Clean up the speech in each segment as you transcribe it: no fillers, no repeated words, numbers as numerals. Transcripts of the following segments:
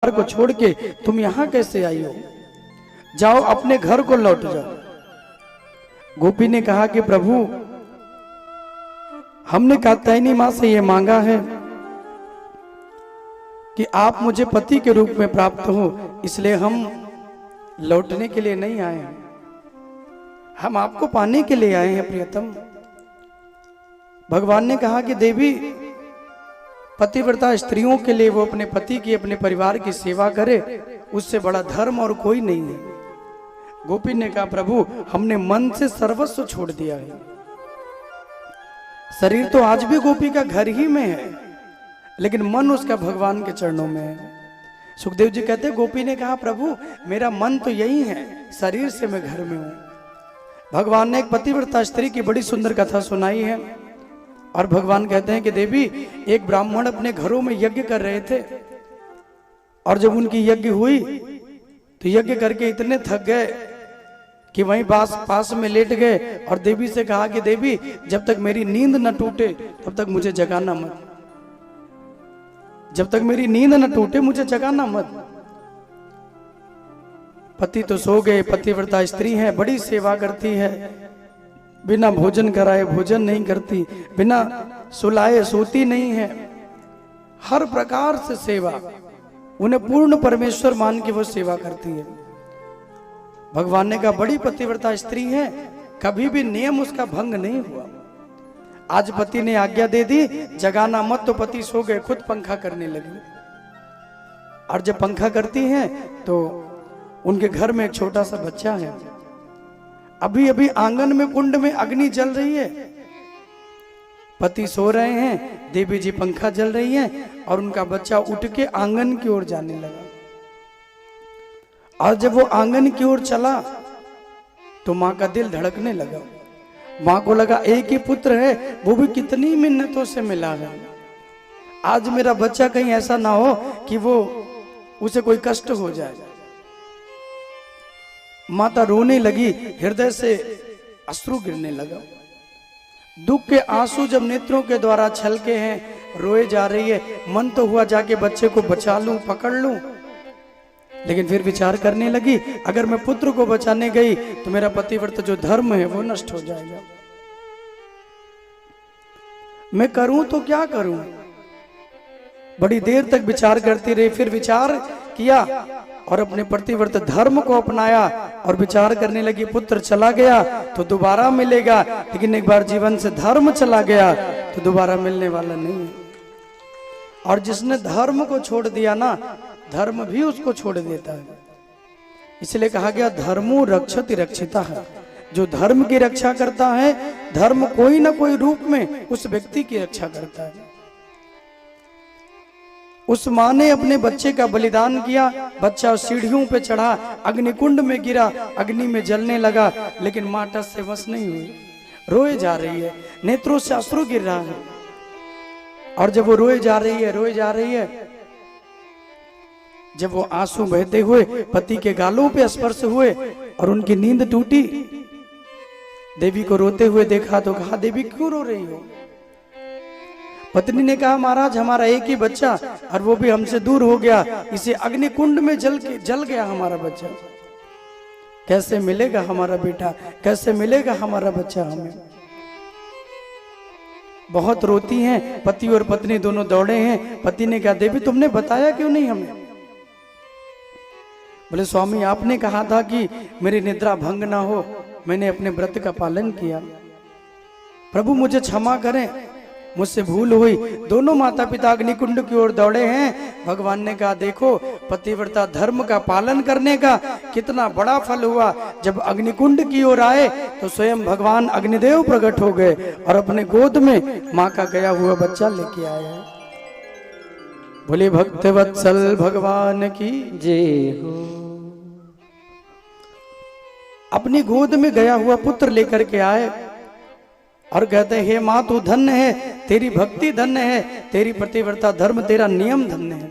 को छोड़ के तुम यहाँ कैसे आई हो? जाओ अपने घर को लौट जाओ। गोपी ने कहा कि प्रभु, हमने कात्यायनी मां से ये मांगा है कि आप मुझे पति के रूप में प्राप्त हो, इसलिए हम लौटने के लिए नहीं आए हैं, हम आपको पाने के लिए आए हैं प्रियतम। भगवान ने कहा कि देवी, पतिव्रता स्त्रियों के लिए वो अपने पति की, अपने परिवार की सेवा करे, उससे बड़ा धर्म और कोई नहीं है। गोपी ने कहा प्रभु, हमने मन से सर्वस्व छोड़ दिया है। शरीर तो आज भी गोपी का घर ही में है, लेकिन मन उसका भगवान के चरणों में है। सुखदेव जी कहते हैं, गोपी ने कहा प्रभु, मेरा मन तो यही है, शरीर से मैं घर में हूं। भगवान ने एक पतिव्रता स्त्री की बड़ी सुंदर कथा सुनाई है, और भगवान कहते हैं कि देवी, एक ब्राह्मण अपने घरों में यज्ञ कर रहे थे, और जब उनकी यज्ञ हुई तो यज्ञ करके इतने थक गए कि वहीं पास में लेट गए, और देवी से कहा कि देवी, जब तक मेरी नींद न टूटे तब तक मुझे जगाना मत, जब तक मेरी नींद न टूटे मुझे जगाना मत। पति तो सो गए, पतिव्रता स्त्री है, बड़ी सेवा करती है, बिना भोजन कराए भोजन नहीं करती, बिना सुलाए सोती नहीं है, हर प्रकार से सेवा, उन्हें पूर्ण परमेश्वर मान के वो सेवा करती है। भगवान ने कहा बड़ी पतिव्रता स्त्री है, कभी भी नियम उसका भंग नहीं हुआ। आज पति ने आज्ञा दे दी जगाना मत, तो पति सो गए, खुद पंखा करने लगी। और जब पंखा करती हैं तो उनके घर में एक छोटा सा बच्चा है, अभी अभी आंगन में कुंड में अग्नि जल रही है, पति सो रहे हैं, देवी जी पंखा जल रही है, और उनका बच्चा उठ के आंगन की ओर जाने लगा। और जब वो आंगन की ओर चला तो मां का दिल धड़कने लगा। मां को लगा एक ही पुत्र है, वो भी कितनी मिन्नतों से मिला है, आज मेरा बच्चा कहीं ऐसा ना हो कि वो उसे कोई कष्ट हो जाए। माता रोने लगी, हृदय से अश्रु गिरने लगा। दुख के आंसू जब नेत्रों के द्वारा छलके हैं, रोए जा रही है। मन तो हुआ जाके बच्चे को बचा लूं, पकड़ लूं, लेकिन फिर विचार करने लगी, अगर मैं पुत्र को बचाने गई तो मेरा पतिव्रत जो धर्म है वो नष्ट हो जाएगा। मैं करूं तो क्या करूं? बड़ी देर तक विचार करती रही, फिर विचार किया और अपने प्रतिव्रत धर्म को अपनाया, और विचार करने लगी, पुत्र चला गया तो दोबारा मिलेगा, लेकिन एक बार जीवन से धर्म चला गया तो दोबारा मिलने वाला नहीं है। और जिसने धर्म को छोड़ दिया ना, धर्म भी उसको छोड़ देता है। इसलिए कहा गया, धर्मो रक्षति रक्षिता है। जो धर्म की रक्षा करता है, धर्म कोई ना कोई रूप में उस व्यक्ति की रक्षा करता है। उस मां ने अपने बच्चे का बलिदान किया, बच्चा सीढ़ियों पे चढ़ा, अग्निकुंड में गिरा, अग्नि में जलने लगा, लेकिन मां टस से वश नहीं हुई, रोए जा रही है, नेत्रों से अश्रु गिर रहा है। और जब वो रोए जा रही है, जब वो आंसू बहते हुए पति के गालों पे स्पर्श हुए और उनकी नींद टूटी, देवी को रोते हुए देखा तो कहा, देवी क्यों रो रही हो? पत्नी ने कहा, महाराज, हमारा एक ही बच्चा, और वो भी हमसे दूर हो गया, इसे अग्निकुंड में जल गया हमारा बच्चा, कैसे मिलेगा हमारा बेटा, कैसे मिलेगा हमारा बच्चा हमें? बहुत रोती हैं। पति और पत्नी दोनों दौड़े हैं। पति ने कहा, देवी तुमने बताया क्यों नहीं हमें? बोले, स्वामी आपने कहा था कि मेरी निद्रा भंग ना हो, मैंने अपने व्रत का पालन किया, प्रभु मुझे क्षमा करें, मुझसे भूल हुई। दोनों माता पिता अग्निकुंड की ओर दौड़े हैं। भगवान ने कहा, देखो पतिव्रता धर्म का पालन करने का कितना बड़ा फल हुआ। जब अग्निकुंड की ओर आए तो स्वयं भगवान अग्निदेव प्रकट हो गए और अपने गोद में मां का गया हुआ बच्चा लेके आए हैं। बोले भक्तवत्सल भगवान की जय हो। अपनी गोद में गया हुआ पुत्र लेकर के आए और कहते हैं, हे मां तू धन्य है, तेरी भक्ति धन्य है, तेरी प्रतिव्रता धर्म, तेरा नियम धन्य है।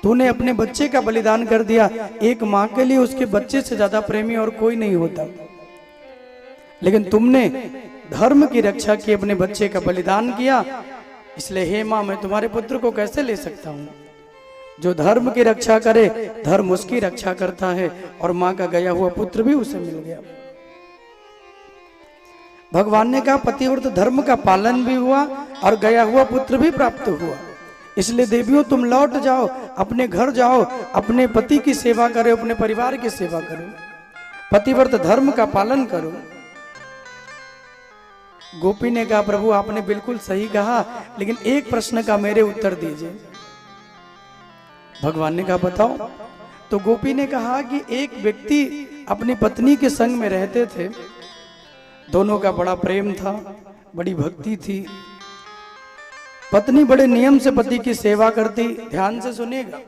तूने अपने बच्चे का बलिदान कर दिया। एक मां के लिए उसके बच्चे से ज्यादा प्रेमी और कोई नहीं होता, लेकिन तुमने धर्म की रक्षा की, अपने बच्चे का बलिदान किया, इसलिए हे मां, मैं तुम्हारे पुत्र को कैसे ले सकता हूं? जो धर्म की रक्षा करे, धर्म उसकी रक्षा करता है। और मां का गया हुआ पुत्र भी उसे मिल गया। भगवान ने कहा पतिव्रत धर्म का पालन भी हुआ और गया हुआ पुत्र भी प्राप्त हुआ। इसलिए देवियों तुम लौट जाओ, अपने घर जाओ, अपने पति की सेवा करो, अपने परिवार की सेवा करो, पतिव्रत धर्म का पालन करो। गोपी ने कहा प्रभु आपने बिल्कुल सही कहा, लेकिन एक प्रश्न का मेरे उत्तर दीजिए। भगवान ने कहा बताओ। तो गोपी ने कहा कि एक व्यक्ति अपनी पत्नी के संग में रहते थे, दोनों का बड़ा प्रेम था, बड़ी भक्ति थी। पत्नी बड़े नियम से पति की सेवा करती, ध्यान से सुनिएगा,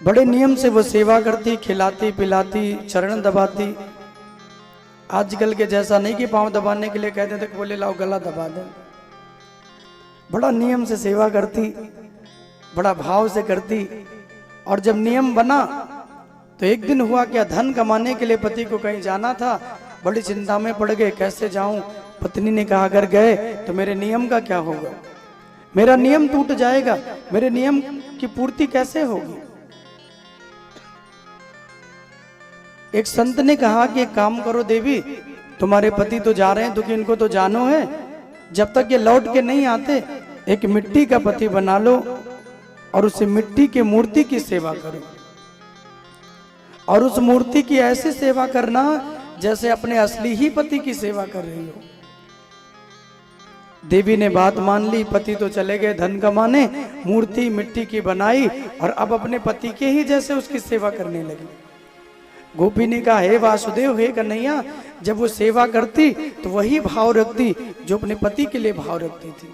बड़े नियम से वो सेवा करती, खिलाती पिलाती, चरण दबाती। आजकल के जैसा नहीं कि पांव दबाने के लिए कहते थे बोले लाओ गला दबा दे। बड़ा नियम से सेवा करती, बड़ा भाव से करती। और जब नियम बना तो एक दिन हुआ क्या, धन कमाने के लिए पति को कहीं जाना था, बड़ी चिंता में पड़ गए, कैसे जाऊं। पत्नी ने कहा अगर गए तो मेरे नियम का क्या होगा, मेरा नियम टूट जाएगा, मेरे नियम की पूर्ति कैसे होगी। एक संत ने कहा कि एक काम करो देवी, तुम्हारे पति तो जा रहे हैं, दुखी इनको तो जानो है, जब तक ये लौट के नहीं आते एक मिट्टी का पति बना लो और उसे मिट्टी की मूर्ति की सेवा करो, और उस मूर्ति की ऐसी सेवा करना जैसे अपने असली ही पति की सेवा कर रही हो। देवी ने बात मान ली, पति तो चले गए धन कमाने, मूर्ति मिट्टी की बनाई और अब अपने पति के ही जैसे उसकी सेवा करने लगी। गोपी ने कहा हे वासुदेव, हे कन्हैया, जब वो सेवा करती तो वही भाव रखती जो अपने पति के लिए भाव रखती थी।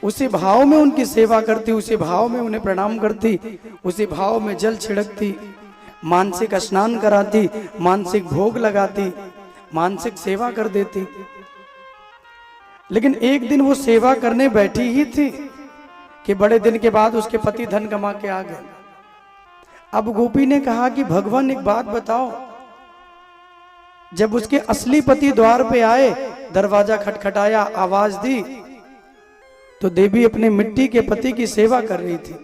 उसी भाव में उनकी सेवा करती, उसी भाव में उन्हें प्रणाम करती, उसी भाव में जल छिड़कती, मानसिक स्नान कराती, मानसिक भोग लगाती, मानसिक सेवा कर देती। लेकिन एक दिन वो सेवा करने बैठी ही थी कि बड़े दिन के बाद उसके पति धन कमा के आ गए। अब गोपी ने कहा कि भगवान एक बात बताओ, जब उसके असली पति द्वार पे आए, दरवाजा खटखटाया, आवाज दी, तो देवी अपने मिट्टी के पति की सेवा कर रही थी।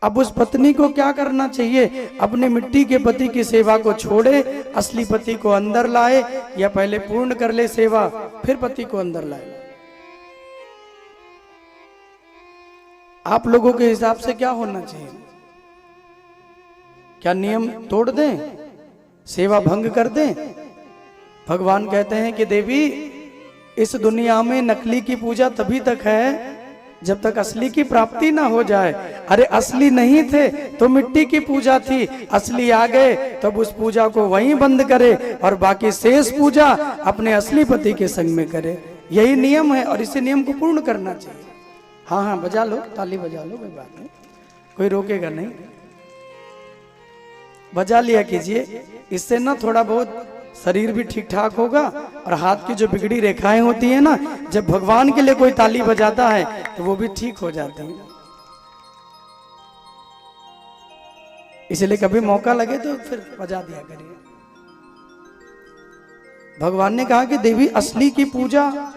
अब उस पत्नी को क्या करना चाहिए, अपने मिट्टी के पति की सेवा को छोड़े, असली पति को अंदर लाए, या पहले पूर्ण कर ले सेवा फिर पति को अंदर लाए। आप लोगों के हिसाब से क्या होना चाहिए? क्या नियम तोड़ दें, सेवा भंग कर दें? भगवान कहते हैं कि देवी इस दुनिया में नकली की पूजा तभी तक है जब तक असली की प्राप्ति ना हो जाए। अरे असली नहीं थे तो मिट्टी की पूजा थी, असली आ गए तब उस पूजा को वहीं बंद करे और बाकी शेष पूजा अपने असली पति के संग में करे। यही नियम है और इसी नियम को पूर्ण करना चाहिए। हाँ हाँ बजा लो, ताली बजा लो, कोई बात नहीं, कोई रोकेगा नहीं, बजा लिया कीजिए। इससे ना थोड़ा बहुत शरीर भी ठीक ठाक होगा और हाथ की जो बिगड़ी रेखाएं होती है ना, जब भगवान के लिए कोई ताली बजाता है तो वो भी ठीक हो जाती है। इसलिए कभी मौका लगे तो फिर बजा दिया करिए। भगवान ने कहा कि देवी असली की पूजा,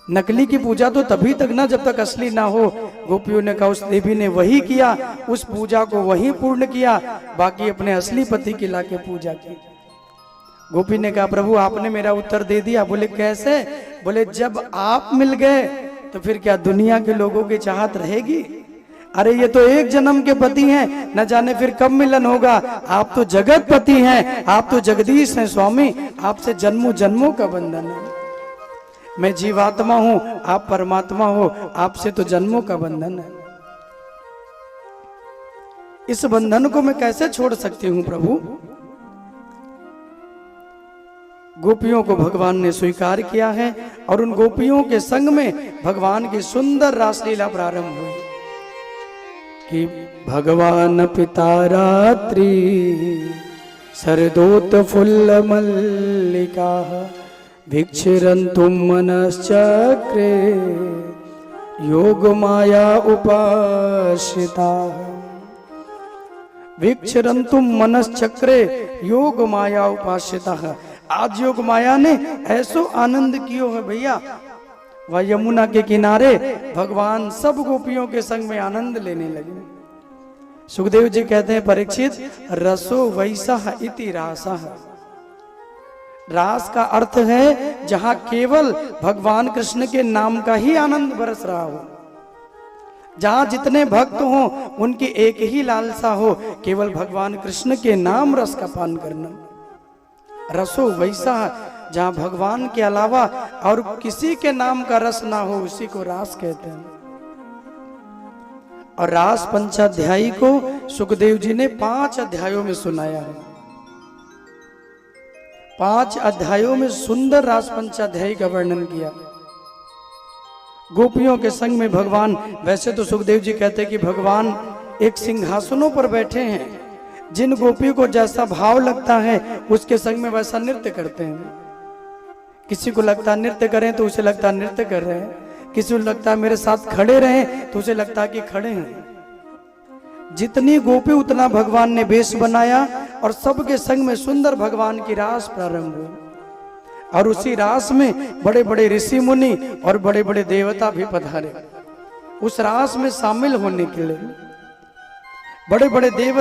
नकली की पूजा तो तभी तक ना जब तक असली ना हो। गोपियों ने कहा उस देवी ने वही किया, उस पूजा को वही पूर्ण किया, बाकी अपने असली पति की लाके पूजा की। गोपी ने कहा प्रभु आपने मेरा उत्तर दे दिया। बोले कैसे? बोले जब आप मिल गए तो फिर क्या दुनिया के लोगों की चाहत रहेगी? अरे ये तो एक जन्म के पति हैं, न जाने फिर कब मिलन होगा। आप तो जगत पति हैं, आप तो जगदीश हैं स्वामी, आपसे जन्मों जन्मों का बंधन है। मैं जीवात्मा हूं, आप परमात्मा हो, आपसे तो जन्मों का बंधन है। इस बंधन को मैं कैसे छोड़ सकती हूं प्रभु? गोपियों को भगवान ने स्वीकार किया है और उन गोपियों के संग में भगवान की सुंदर रासलीला प्रारंभ हुई कि भगवान पिता रात्रि सरदोत फुल्ल मल्लिका भिक्षरन्तुं मनश्चक्रे योग माया उपाश्रिता। भिक्षरन्तुं मनश्चक्रे योग माया उपाश्रिता। आज योग माया ने ऐसो आनंद कियो है भैया, वह यमुना के किनारे भगवान सब गोपियों के संग में आनंद लेने लगे। सुखदेव जी कहते हैं, परीक्षित रसो वैसा इति रासः। रास का अर्थ है जहां केवल भगवान कृष्ण के नाम का ही आनंद बरस रहा हो, जहां जितने भक्त हो उनकी एक ही लालसा हो, केवल भगवान कृष्ण के नाम रस का पान करना। रसो वैसा, जहां भगवान के अलावा और किसी के नाम का रस ना हो, उसी को रास कहते हैं। और रास पंचाध्यायी को सुखदेव जी ने 5 अध्यायों में सुनाया है। 5 अध्यायों में सुंदर रास पंचाध्यायी का वर्णन किया। गोपियों के संग में भगवान, वैसे तो सुखदेव जी कहते हैं कि भगवान एक सिंहासनों पर बैठे हैं, जिन गोपियों को जैसा भाव लगता है उसके संग में वैसा नृत्य करते हैं। किसी को लगता है नृत्य करें तो उसे लगता है नृत्य कर रहे हैं, किसी को लगता है मेरे साथ खड़े रहें तो उसे लगता है कि खड़े हैं। जितनी गोपी उतना भगवान ने वेश बनाया और सबके संग में सुंदर भगवान की रास प्रारंभ हुई। और उसी रास में बड़े बड़े ऋषि मुनि और बड़े बड़े देवता भी पधारे उस रास में शामिल होने के लिए। बड़े बड़े देवता